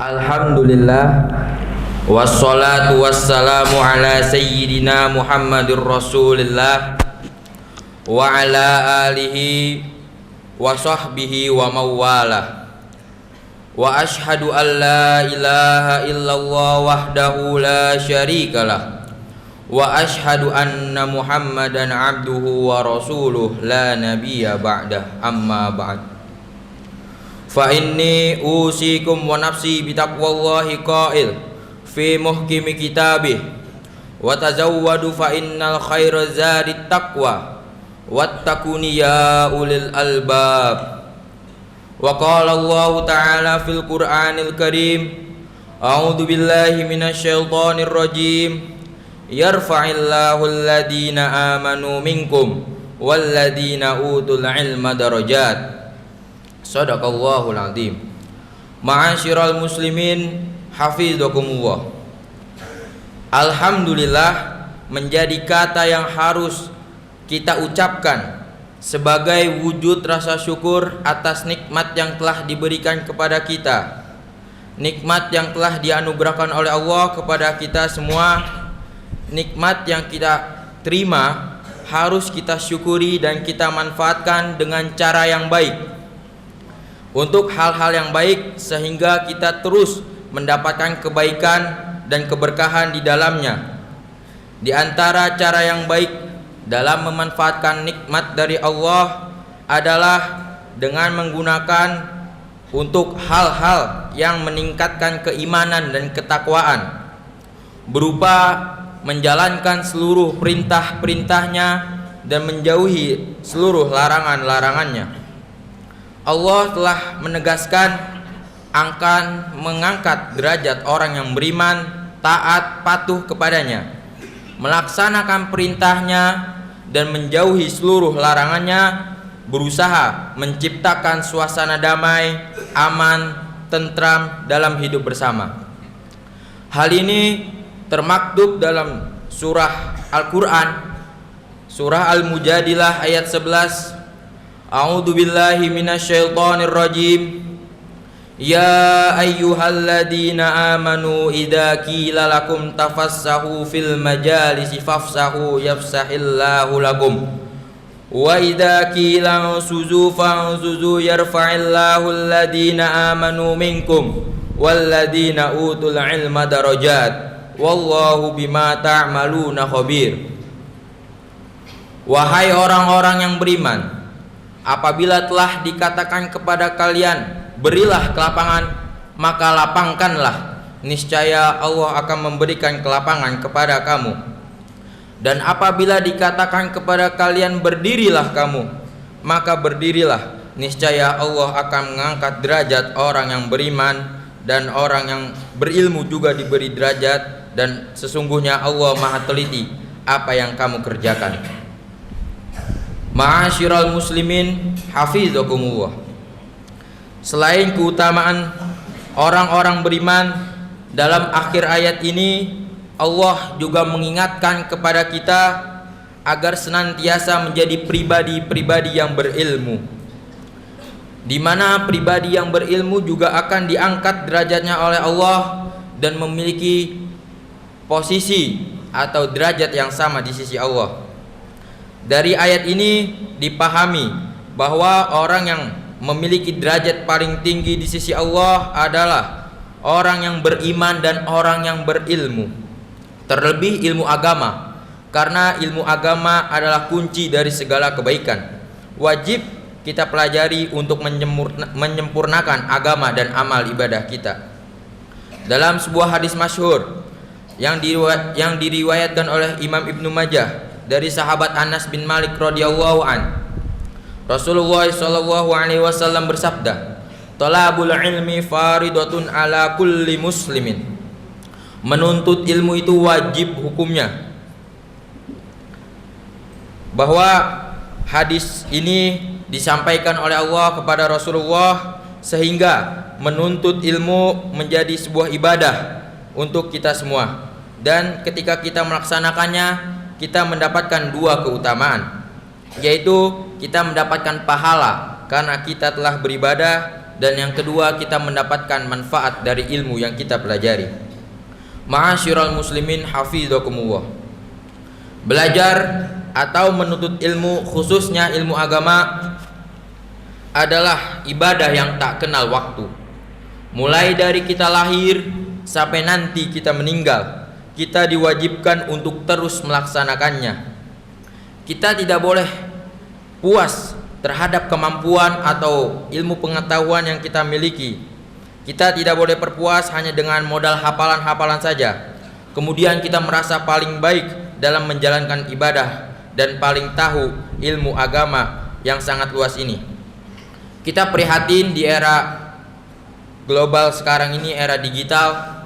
Alhamdulillah wassalatu wassalamu ala sayyidina Muhammadir Rasulillah wa ala alihi wa sahbihi wa mawalah. Wa ashhadu an la ilaha illallah wahdahu la syarikalah wa ashhadu anna Muhammadan abduhu wa rasuluh la nabiyya ba'dah, amma ba'd. Fa inni usikum wa nafsi bitaqwallahi qail fi muhkimi kitabih wa tazawwadu fa innal khaira zadit taqwa wattaquni ya ulil albab. Wa qala Allah ta'ala fil Qur'anil Karim, a'udzu billahi minasy syaithanir rajim, yarfa'illahu alladhina amanu minkum walladhina utul ilma darajat. Shadaqallahul azim. Ma'asyiral muslimin, hafizakumullah. Alhamdulillah menjadi kata yang harus kita ucapkan sebagai wujud rasa syukur atas nikmat yang telah diberikan kepada kita, nikmat yang telah dianugerahkan oleh Allah kepada kita semua. Nikmat yang kita terima harus kita syukuri dan kita manfaatkan dengan cara yang baik, untuk hal-hal yang baik, sehingga kita terus mendapatkan kebaikan dan keberkahan di dalamnya. Di antara cara yang baik dalam memanfaatkan nikmat dari Allah adalah dengan menggunakan untuk hal-hal yang meningkatkan keimanan dan ketakwaan, berupa menjalankan seluruh perintah-perintahnya dan menjauhi seluruh larangan-larangannya. Allah telah menegaskan akan mengangkat derajat orang yang beriman, taat, patuh kepadanya, melaksanakan perintahnya dan menjauhi seluruh larangannya, berusaha menciptakan suasana damai, aman, tentram dalam hidup bersama. Hal ini termaktub dalam surah Al-Quran, surah Al-Mujadilah ayat 11. A'udzu billahi minasyaitonir rajim. Ya ayyuhalladzina amanu idza qila lakum tafassahu fil majalisi fafsahu yafsahillahu lakum wa idza qila ansuzu fansuzu yarfa'illahu alladzina amanu minkum walladzina utul ilma darajat wallahu bima ta'maluna khabir. Wahai orang-orang yang beriman, apabila telah dikatakan kepada kalian, berilah kelapangan, maka lapangkanlah, niscaya Allah akan memberikan kelapangan kepada kamu. Dan apabila dikatakan kepada kalian, berdirilah kamu, maka berdirilah, niscaya Allah akan mengangkat derajat orang yang beriman, dan orang yang berilmu juga diberi derajat, dan sesungguhnya Allah Maha teliti apa yang kamu kerjakan. Ma'asyiral muslimin, hafizakumullah. Selain keutamaan orang-orang beriman, dalam akhir ayat ini Allah juga mengingatkan kepada kita agar senantiasa menjadi pribadi-pribadi yang berilmu, di mana pribadi yang berilmu juga akan diangkat derajatnya oleh Allah dan memiliki posisi atau derajat yang sama di sisi Allah. Dari ayat ini dipahami bahwa orang yang memiliki derajat paling tinggi di sisi Allah adalah orang yang beriman dan orang yang berilmu, terlebih ilmu agama, karena ilmu agama adalah kunci dari segala kebaikan. Wajib kita pelajari untuk menyempurnakan agama dan amal ibadah kita. Dalam sebuah hadis masyhur yang diriwayatkan oleh Imam Ibnu Majah dari sahabat Anas bin Malik radhiyallahu an, Rasulullah sallallahu alaihi wasallam bersabda, "Talabul ilmi faridatun ala kulli muslimin." Menuntut ilmu itu wajib hukumnya. Bahwa hadis ini disampaikan oleh Allah kepada Rasulullah sehingga menuntut ilmu menjadi sebuah ibadah untuk kita semua. Dan ketika kita melaksanakannya, kita mendapatkan dua keutamaan, yaitu kita mendapatkan pahala karena kita telah beribadah, dan yang kedua kita mendapatkan manfaat dari ilmu yang kita pelajari. Ma'asyiral muslimin hafizakumullah. Belajar atau menuntut ilmu, khususnya ilmu agama, adalah ibadah yang tak kenal waktu. Mulai dari kita lahir sampai nanti kita meninggal, kita diwajibkan untuk terus melaksanakannya. Kita tidak boleh puas terhadap kemampuan atau ilmu pengetahuan yang kita miliki. Kita tidak boleh berpuas hanya dengan modal hafalan-hafalan saja. Kemudian kita merasa paling baik dalam menjalankan ibadah dan paling tahu ilmu agama yang sangat luas ini. Kita prihatin di era global sekarang ini, era digital,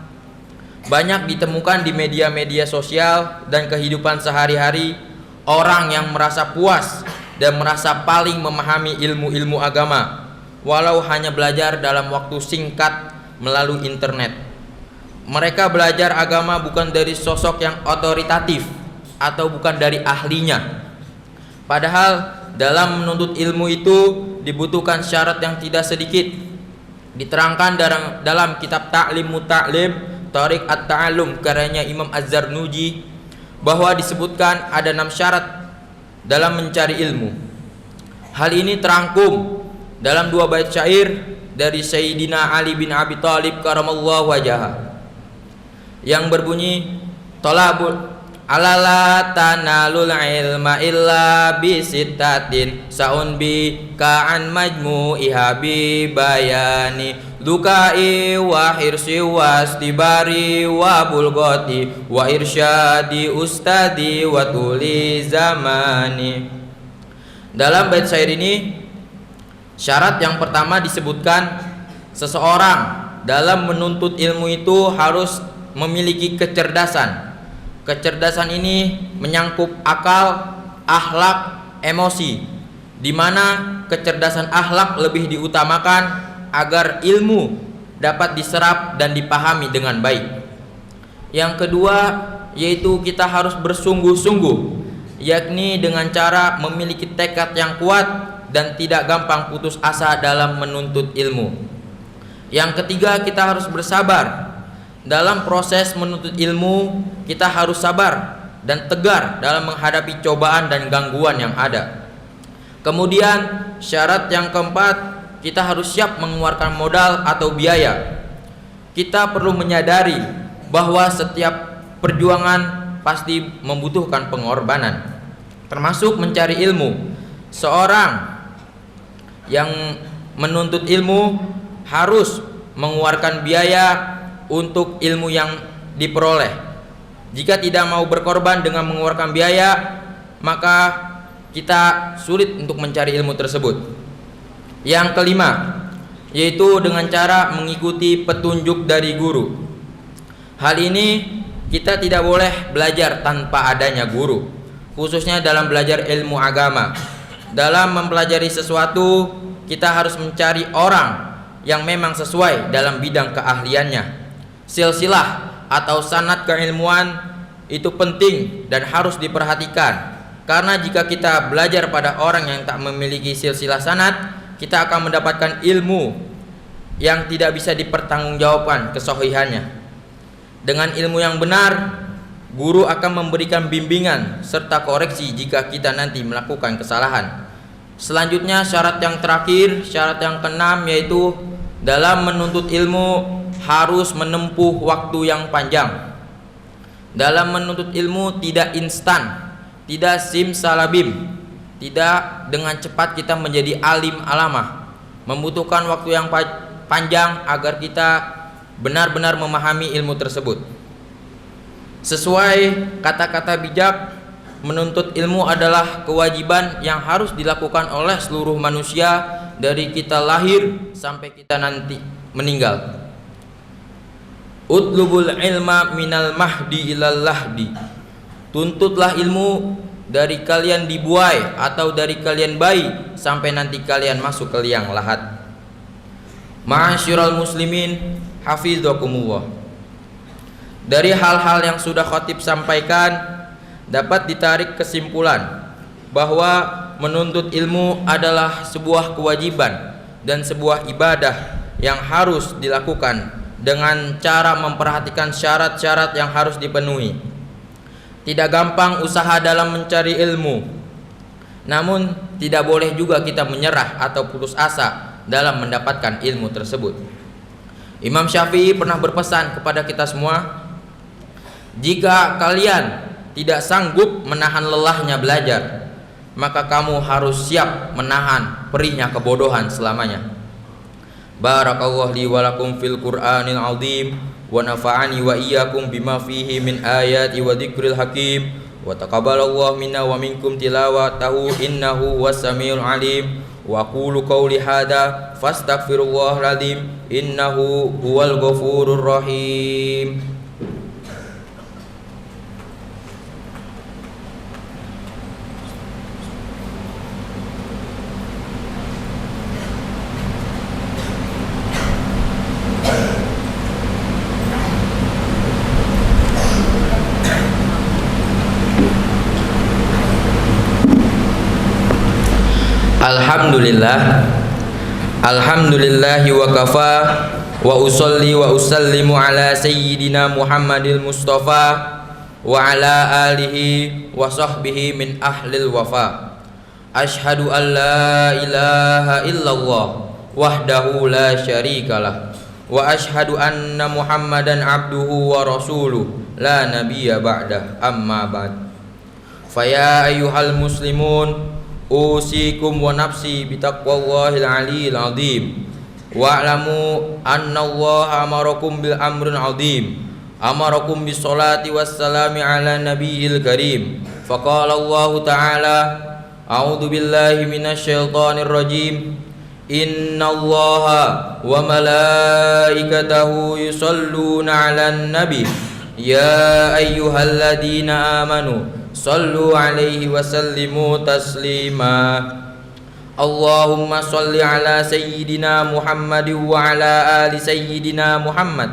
banyak ditemukan di media-media sosial dan kehidupan sehari-hari orang yang merasa puas dan merasa paling memahami ilmu-ilmu agama, walau hanya belajar dalam waktu singkat melalui internet. Mereka belajar agama bukan dari sosok yang otoritatif atau bukan dari ahlinya. Padahal dalam menuntut ilmu itu dibutuhkan syarat yang tidak sedikit. Diterangkan dalam kitab Ta'lim Muta'lim, Tariq At-Ta'allum karyanya Imam Az-Zarnuji, bahwa disebutkan ada 6 syarat dalam mencari ilmu. Hal ini terangkum dalam 2 bait syair dari Sayyidina Ali bin Abi Thalib karamallahu wajhah yang berbunyi, talabul alala tanalul ilma illa bisittatin saun bi ka'an majmu'iha bi bayani dukai wa hirsi wastibari wa bulgoti wa irsyadi ustadi wa tuli zamani. Dalam bait syair ini, syarat yang pertama disebutkan seseorang dalam menuntut ilmu itu harus memiliki kecerdasan. Kecerdasan ini menyangkut akal, akhlak, emosi, di mana kecerdasan akhlak lebih diutamakan agar ilmu dapat diserap dan dipahami dengan baik. Yang kedua yaitu kita harus bersungguh-sungguh, yakni dengan cara memiliki tekad yang kuat dan tidak gampang putus asa dalam menuntut ilmu. Yang ketiga kita harus bersabar. Dalam proses menuntut ilmu, kita harus sabar dan tegar dalam menghadapi cobaan dan gangguan yang ada. Kemudian syarat yang keempat, kita harus siap mengeluarkan modal atau biaya. Kita perlu menyadari bahwa setiap perjuangan pasti membutuhkan pengorbanan, termasuk mencari ilmu. Seorang yang menuntut ilmu harus mengeluarkan biaya untuk ilmu yang diperoleh. Jika tidak mau berkorban dengan mengeluarkan biaya, maka kita sulit untuk mencari ilmu tersebut. Yang kelima, yaitu dengan cara mengikuti petunjuk dari guru. Hal ini kita tidak boleh belajar tanpa adanya guru, khususnya dalam belajar ilmu agama. Dalam mempelajari sesuatu, kita harus mencari orang yang memang sesuai dalam bidang keahliannya. Silsilah atau sanad keilmuan itu penting dan harus diperhatikan, karena jika kita belajar pada orang yang tak memiliki silsilah sanad, kita akan mendapatkan ilmu yang tidak bisa dipertanggungjawabkan kesahihannya. Dengan ilmu yang benar, guru akan memberikan bimbingan serta koreksi jika kita nanti melakukan kesalahan. Selanjutnya syarat yang terakhir, syarat yang keenam, yaitu dalam menuntut ilmu harus menempuh waktu yang panjang. Dalam menuntut ilmu tidak instan, tidak simsalabim, tidak dengan cepat kita menjadi alim alamah. Membutuhkan waktu yang panjang agar kita benar-benar memahami ilmu tersebut. Sesuai kata-kata bijak, menuntut ilmu adalah kewajiban yang harus dilakukan oleh seluruh manusia dari kita lahir sampai kita nanti meninggal. Utlubul ilma minal mahdi ilal lahdi. Tuntutlah ilmu dari kalian dibuai atau dari kalian bayi sampai nanti kalian masuk ke liang lahat. Ma'asyiral muslimin hafizakumullah. Dari hal-hal yang sudah khatib sampaikan dapat ditarik kesimpulan bahwa menuntut ilmu adalah sebuah kewajiban dan sebuah ibadah yang harus dilakukan dengan cara memperhatikan syarat-syarat yang harus dipenuhi. Tidak gampang usaha dalam mencari ilmu, namun tidak boleh juga kita menyerah atau putus asa dalam mendapatkan ilmu tersebut. Imam Syafi'i pernah berpesan kepada kita semua, jika kalian tidak sanggup menahan lelahnya belajar, maka kamu harus siap menahan perihnya kebodohan selamanya. Barakallahu li wa lakum fil Qur'anil azim wa nafa'ani wa iyyakum bima fihi min ayati wa dzikril hakim wa taqabbalallahu minna wa minkum tilawatahu innahu was-samiul alim. Wa qulu qawli hadza fastaghfirullahal azim innahu huwal ghafurur rahim. Alhamdulillahi wa kafa wa usolli wa usallimu ala sayyidina Muhammadil Mustafa wa ala alihi wa sahbihi min ahlil wafa. Ashhadu an la ilaha illallah wahdahu la syarikalah wa ashhadu anna Muhammadan abduhu wa rasuluh la nabiyya ba'dah, amma ba'd. Faya ayyuhal muslimun usikum wa nafsi bitaqwallahil aliyil azim wa'lamu anna Allah amarakum bil amrin azim, amarakum bis salati wassalami ala nabiyil karim. Faqala Allah ta'ala, a'udzu billahi minasyaitonir rajim, innallaha wa malaikatahu yusholluna 'alan nabi ya ayyuhalladzina amanu sallu alaihi wa sallimu taslima. Allahumma salli ala sayyidina Muhammad wa ala ali sayyidina Muhammad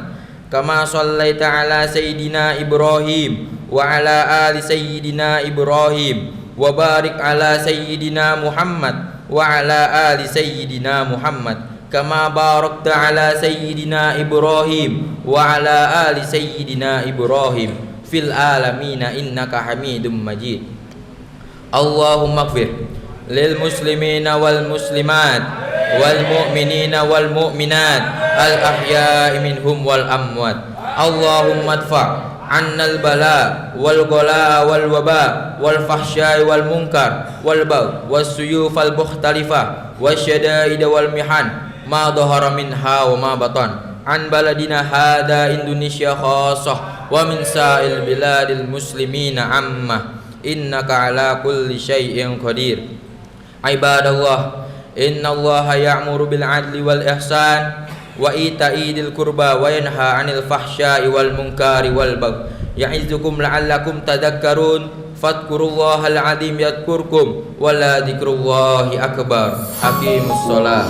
kama sallaita ala sayyidina Ibrahim wa ala ali sayyidina Ibrahim wa barik ala sayyidina Muhammad wa ala ali sayyidina Muhammad kama barakta ala sayyidina Ibrahim wa ala ali sayyidina Ibrahim fil alamina innaka hamidum majid. Allahumma ighfir lil muslimina wal muslimat wal mu'minina wal mu'minat al ahya'i minhum wal amwat. Allahumma adfa' annal bala wal ghala wal waba wal fahsya'i wal munkar wal bagh was suyuf al mukhtalifa wasyada'id wal mihan ma dhahara minha wa ma batan an baladina hada Indonesia khassah wa min sa'il biladil muslimina amma innaka ala kulli syai'in qadir. Ibadallah, innallaha ya'muru bil 'adli wal ihsan wa ita'i dzil qurba wa yanha 'anil fahsya'i wal munkari wal bagh ya'izukum la'allakum tadhakkarun fadhkurullahal 'azim yadhkurkum wa la dzikrullahi akbar. Aqimus shalah.